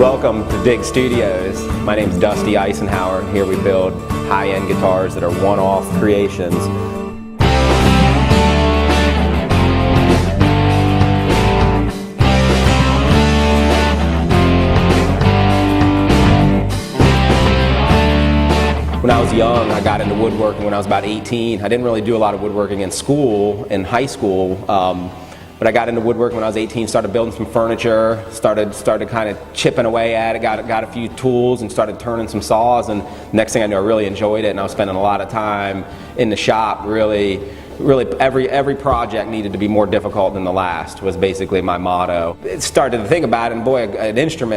Welcome to Dig Studios. My name's Dusty Eisenhower, and here we build high-end guitars that are one-off creations. When I was young, I got into woodworking when I was about 18. I didn't really do a lot of woodworking in school, in high school. But I got into woodworking when I was 18, started building some furniture, started kind of chipping away at it, got a few tools and started turning some saws, and next thing I knew I really enjoyed it, and I was spending a lot of time in the shop. Really every project needed to be more difficult than the last was basically my motto. It started to think about it, and boy, a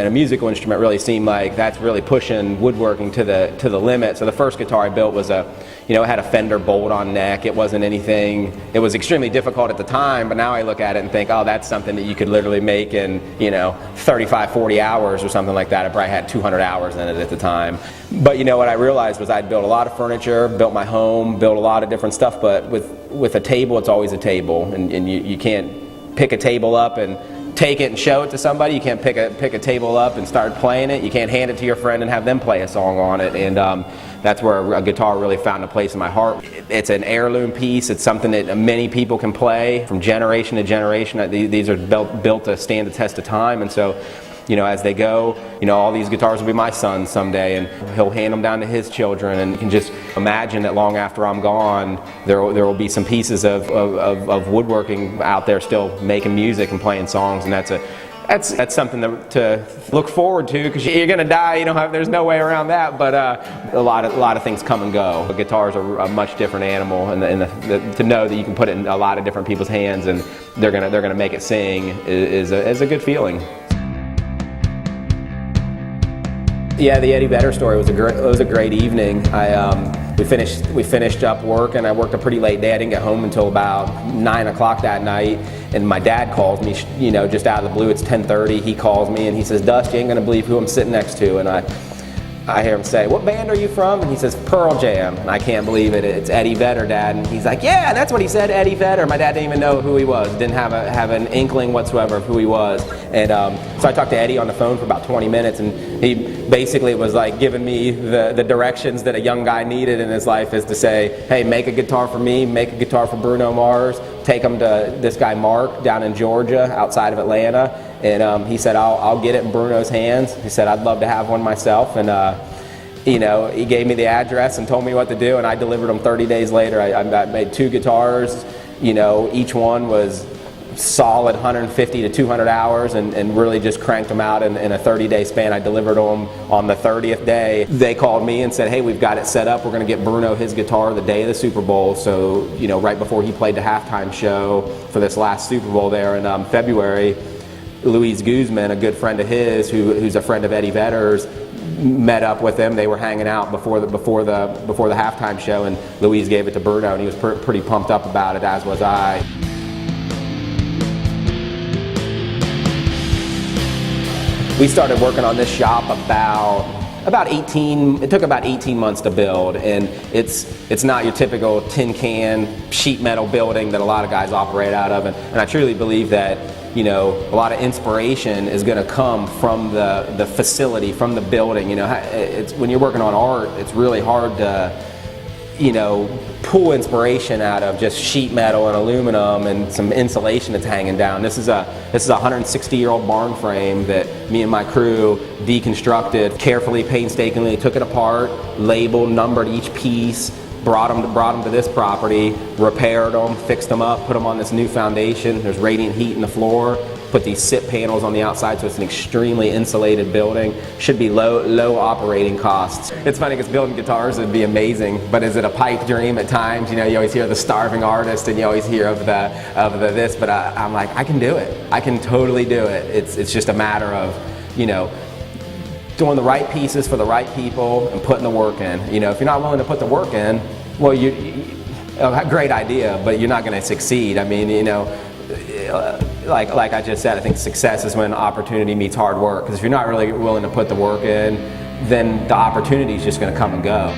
musical instrument really seemed like that's really pushing woodworking to the limit. So the first guitar I built was it had a Fender bolt-on neck. It wasn't anything, it was extremely difficult at the time, but now I look at it and think, oh, that's something that you could literally make in 35, 40 hours or something like that. I probably had 200 hours in it at the time. But what I realized was I'd built a lot of furniture, built my home, built a lot of different stuff, but with a table, it's always a table, and you can't pick a table up and take it and show it to somebody. You can't pick a table up and start playing it. You can't hand it to your friend and have them play a song on it, and that's where a guitar really found a place in my heart. It's an heirloom piece. It's something that many people can play from generation to generation. These are built to stand the test of time, and so as they go, all these guitars will be my son's someday, and he'll hand them down to his children, and you can just imagine that long after I'm gone, there will be some pieces of woodworking out there still making music and playing songs, and that's something to look forward to, because you're going to die. There's no way around that. But a lot of things come and go. But guitars are a much different animal, and to know that you can put it in a lot of different people's hands and they're gonna make it sing is a good feeling. Yeah, the Eddie Vedder story was a great evening. We finished up work, and I worked a pretty late day. I didn't get home until about 9 o'clock that night, and my dad calls me, just out of the blue. It's 10:30. He calls me and he says, "Dust, you ain't gonna believe who I'm sitting next to." And I hear him say, "What band are you from?" And he says, "Pearl Jam." And I can't believe it. It's Eddie Vedder, Dad. And he's like, "Yeah, that's what he said, Eddie Vedder." My dad didn't even know who he was. Didn't have an inkling whatsoever of who he was. And so I talked to Eddie on the phone for about 20 minutes, and he basically was like giving me the directions that a young guy needed in his life, is to say, "Hey, make a guitar for me, make a guitar for Bruno Mars, take him to this guy Mark down in Georgia, outside of Atlanta." And he said, I'll get it in Bruno's hands. He said, "I'd love to have one myself." And he gave me the address and told me what to do, and I delivered them 30 days later. I made 2 guitars. Each one was solid 150 to 200 hours, and really just cranked them out in a 30-day span. I delivered them on the 30th day. They called me and said, "Hey, we've got it set up. We're going to get Bruno his guitar the day of the Super Bowl." So, right before he played the halftime show for this last Super Bowl there in February, Luis Guzman, a good friend of his, who's a friend of Eddie Vedder's, met up with him. They were hanging out before the halftime show, and Luis gave it to Bruno, and he was pretty pumped up about it, as was I. We started working on this shop about 18. It took about 18 months to build, and it's not your typical tin can sheet metal building that a lot of guys operate out of, and I truly believe that a lot of inspiration is going to come from the facility, from the building. When you're working on art, it's really hard to pull inspiration out of just sheet metal and aluminum and some insulation that's hanging down. This is a 160-year-old barn frame that me and my crew deconstructed carefully, painstakingly, took it apart, labeled, numbered each piece, brought them to this property, repaired them, fixed them up, put them on this new foundation. There's radiant heat in the floor. Put these SIP panels on the outside, so it's an extremely insulated building. Should be low operating costs. It's funny because building guitars would be amazing, but is it a pipe dream at times? You always hear the starving artist, and you always hear of the this. But I'm like, I can do it. I can totally do it. It's just a matter of doing the right pieces for the right people and putting the work in. If you're not willing to put the work in, well, a great idea, but you're not going to succeed. I mean, like I just said, I think success is when opportunity meets hard work. Because if you're not really willing to put the work in, then the opportunity is just going to come and go.